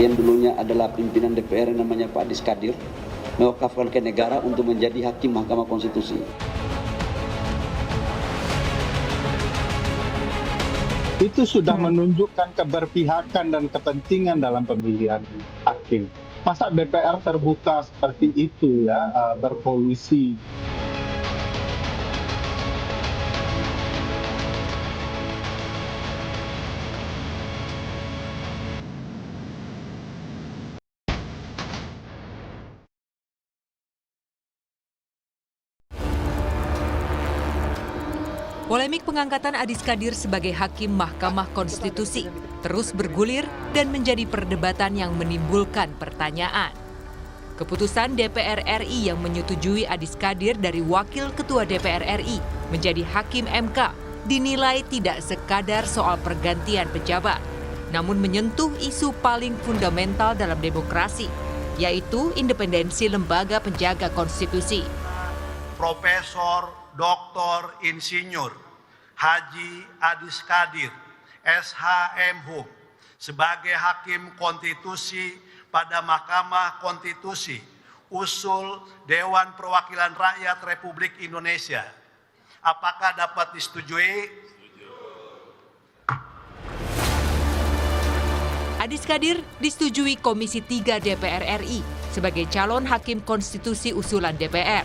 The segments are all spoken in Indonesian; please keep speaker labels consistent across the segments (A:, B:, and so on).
A: yang dulunya adalah pimpinan DPR yang namanya Pak Adis Kadir mewakafkan ke negara untuk menjadi hakim Mahkamah Konstitusi.
B: Itu sudah menunjukkan keberpihakan dan kepentingan dalam pemilihan hakim. Masa DPR terbuka seperti itu ya, berkolusi.
C: Polemik pengangkatan Adis Kadir sebagai Hakim Mahkamah Konstitusi terus bergulir dan menjadi perdebatan yang menimbulkan pertanyaan. Keputusan DPR RI yang menyetujui Adis Kadir dari Wakil Ketua DPR RI menjadi Hakim MK dinilai tidak sekadar soal pergantian pejabat, namun menyentuh isu paling fundamental dalam demokrasi, yaitu independensi lembaga penjaga konstitusi.
D: Profesor Dr. Insinyur Haji Adis Kadir, SHM sebagai Hakim Konstitusi pada Mahkamah Konstitusi usul Dewan Perwakilan Rakyat Republik Indonesia. Apakah dapat disetujui?
C: Adis Kadir disetujui Komisi 3 DPR RI sebagai calon Hakim Konstitusi usulan DPR.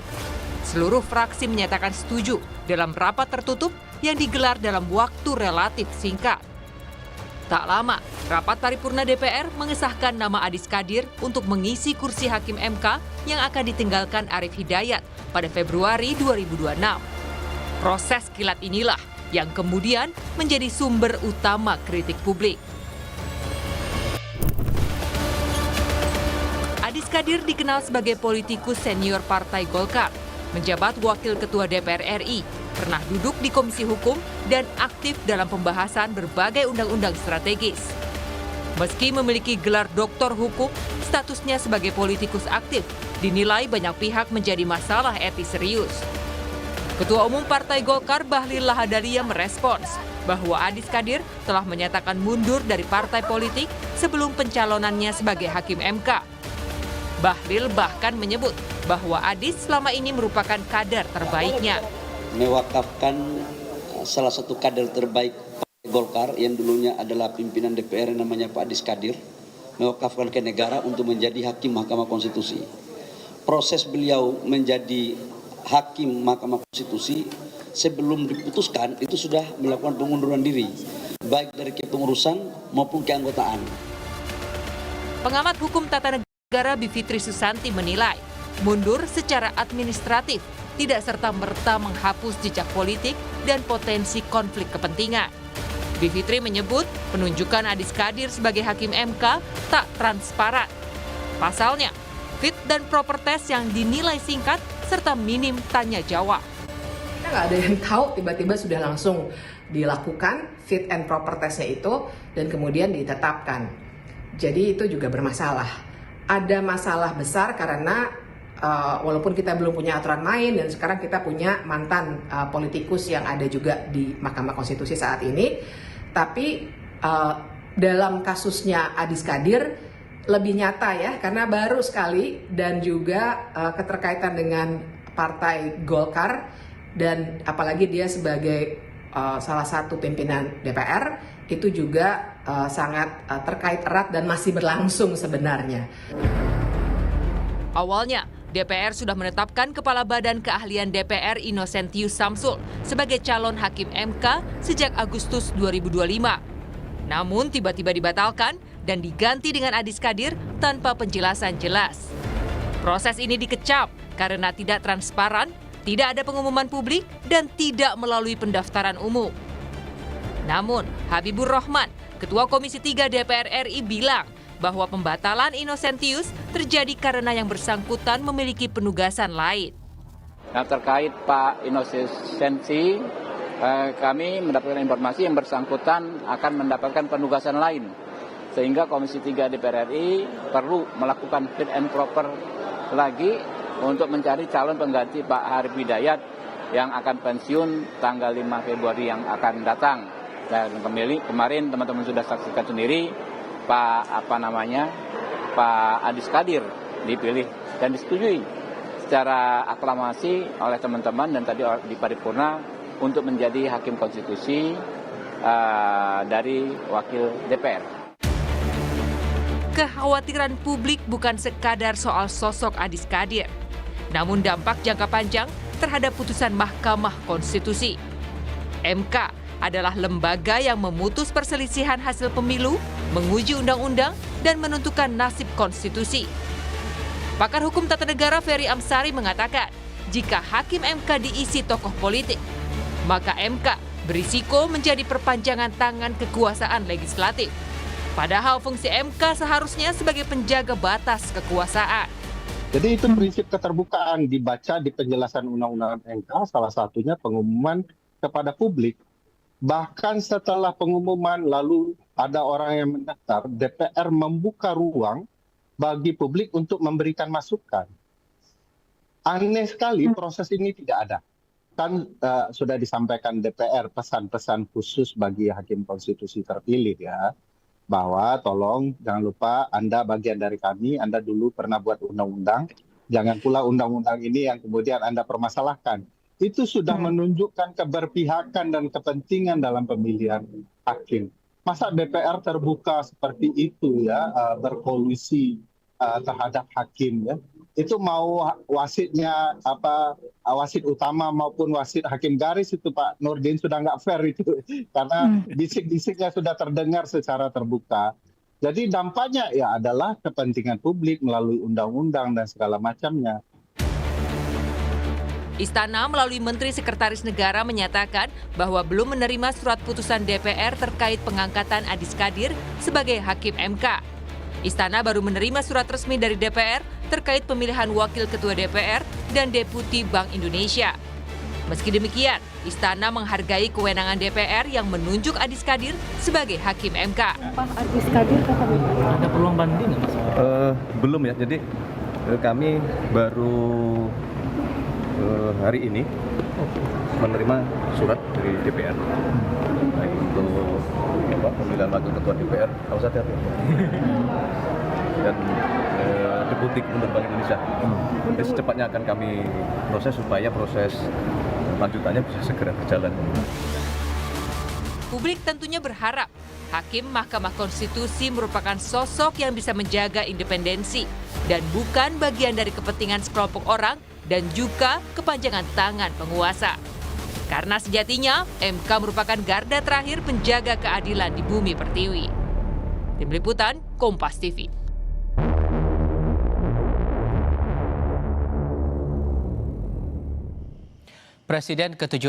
C: Seluruh fraksi menyatakan setuju dalam rapat tertutup yang digelar dalam waktu relatif singkat. Tak lama, rapat paripurna DPR mengesahkan nama Adis Kadir untuk mengisi kursi Hakim MK yang akan ditinggalkan Arief Hidayat pada Februari 2026. Proses kilat inilah yang kemudian menjadi sumber utama kritik publik. Adis Kadir dikenal sebagai politikus senior Partai Golkar, menjabat Wakil Ketua DPR RI, pernah duduk di Komisi Hukum dan aktif dalam pembahasan berbagai undang-undang strategis. Meski memiliki gelar doktor hukum, statusnya sebagai politikus aktif dinilai banyak pihak menjadi masalah etis serius. Ketua Umum Partai Golkar Bahlil Lahadalia merespons bahwa Adis Kadir telah menyatakan mundur dari partai politik sebelum pencalonannya sebagai Hakim MK. Bahlil bahkan menyebut bahwa Adis selama ini merupakan kader terbaiknya.
A: Mewakafkan salah satu kader terbaik Partai Golkar yang dulunya adalah pimpinan DPR yang namanya Pak Adis Kadir mewakafkan ke negara untuk menjadi Hakim Mahkamah Konstitusi. Proses beliau menjadi Hakim Mahkamah Konstitusi sebelum diputuskan itu sudah melakukan pengunduran diri baik dari kepengurusan maupun keanggotaan.
C: Pengamat hukum tata negara Bivitri Susanti menilai mundur secara administratif tidak serta-merta menghapus jejak politik dan potensi konflik kepentingan. Bivitri menyebut penunjukan Adis Kadir sebagai Hakim MK tak transparan. Pasalnya, fit dan proper test yang dinilai singkat serta minim tanya jawab.
E: Kita nggak ada yang tahu, tiba-tiba sudah langsung dilakukan fit and proper testnya itu dan kemudian ditetapkan. Jadi itu juga bermasalah. Ada masalah besar karena walaupun kita belum punya aturan main dan sekarang kita punya mantan politikus yang ada juga di Mahkamah Konstitusi saat ini, tapi dalam kasusnya Adis Kadir lebih nyata ya, karena baru sekali dan juga keterkaitan dengan Partai Golkar dan apalagi dia sebagai salah satu pimpinan DPR itu juga sangat terkait erat dan masih berlangsung sebenarnya.
C: Awalnya, DPR sudah menetapkan Kepala Badan Keahlian DPR Innocentius Samsul sebagai calon Hakim MK sejak Agustus 2025. Namun tiba-tiba dibatalkan dan diganti dengan Adis Kadir tanpa penjelasan jelas. Proses ini dikecam karena tidak transparan, tidak ada pengumuman publik, dan tidak melalui pendaftaran umum. Namun, Habibur Rahman, Ketua Komisi 3 DPR RI bilang bahwa pembatalan Innocentius terjadi karena yang bersangkutan memiliki penugasan lain.
F: Nah, terkait Pak Innocentius, kami mendapatkan informasi yang bersangkutan akan mendapatkan penugasan lain. Sehingga Komisi 3 DPR RI perlu melakukan fit and proper lagi untuk mencari calon pengganti Pak Arief Hidayat yang akan pensiun tanggal 5 Februari yang akan datang. Dan kemarin teman-teman sudah saksikan sendiri Pak Pak Adis Kadir dipilih dan disetujui secara aklamasi oleh teman-teman dan tadi di paripurna untuk menjadi hakim konstitusi dari wakil DPR.
C: Kekhawatiran publik bukan sekadar soal sosok Adis Kadir, namun dampak jangka panjang terhadap putusan Mahkamah Konstitusi. MK adalah lembaga yang memutus perselisihan hasil pemilu, menguji undang-undang, dan menentukan nasib konstitusi. Pakar hukum tata negara Ferry Amsari mengatakan, jika hakim MK diisi tokoh politik, maka MK berisiko menjadi perpanjangan tangan kekuasaan legislatif. Padahal fungsi MK seharusnya sebagai penjaga batas kekuasaan.
B: Jadi itu prinsip keterbukaan dibaca di penjelasan Undang-Undang MK, salah satunya pengumuman kepada publik. Bahkan setelah pengumuman lalu ada orang yang mendaftar, DPR membuka ruang bagi publik untuk memberikan masukan. Aneh sekali proses ini tidak ada. Kan sudah disampaikan DPR pesan-pesan khusus bagi hakim konstitusi terpilih ya. Bahwa tolong jangan lupa Anda bagian dari kami, Anda dulu pernah buat undang-undang. Jangan pula undang-undang ini yang kemudian Anda permasalahkan. Itu sudah menunjukkan keberpihakan dan kepentingan dalam pemilihan hakim. Masa DPR terbuka seperti itu ya, berkolusi terhadap hakim ya. Itu mau wasitnya wasit utama maupun wasit hakim garis itu Pak Nurdin sudah nggak fair itu karena bisik-bisiknya sudah terdengar secara terbuka. Jadi dampaknya ya adalah kepentingan publik melalui undang-undang dan segala macamnya.
C: Istana melalui Menteri Sekretaris Negara menyatakan bahwa belum menerima surat putusan DPR terkait pengangkatan Adis Kadir sebagai hakim MK. Istana baru menerima surat resmi dari DPR terkait pemilihan wakil ketua DPR dan deputi Bank Indonesia. Meski demikian, Istana menghargai kewenangan DPR yang menunjuk Adis Kadir sebagai hakim MK.
G: Pak Adis Kadir kapan ada peluang banding nggak Mas?
H: Belum ya, jadi kami baru hari ini menerima surat dari DPR baik untuk pemilihan wakil ketua DPR, dan deputi Gubernur Bank Indonesia. Jadi secepatnya akan kami proses supaya proses lanjutannya bisa segera berjalan.
C: Publik tentunya berharap hakim Mahkamah Konstitusi merupakan sosok yang bisa menjaga independensi dan bukan bagian dari kepentingan sekelompok orang dan juga kepanjangan tangan penguasa. Karena sejatinya MK merupakan garda terakhir penjaga keadilan di bumi pertiwi. Tim Liputan, Kompas TV.
I: Presiden ke-7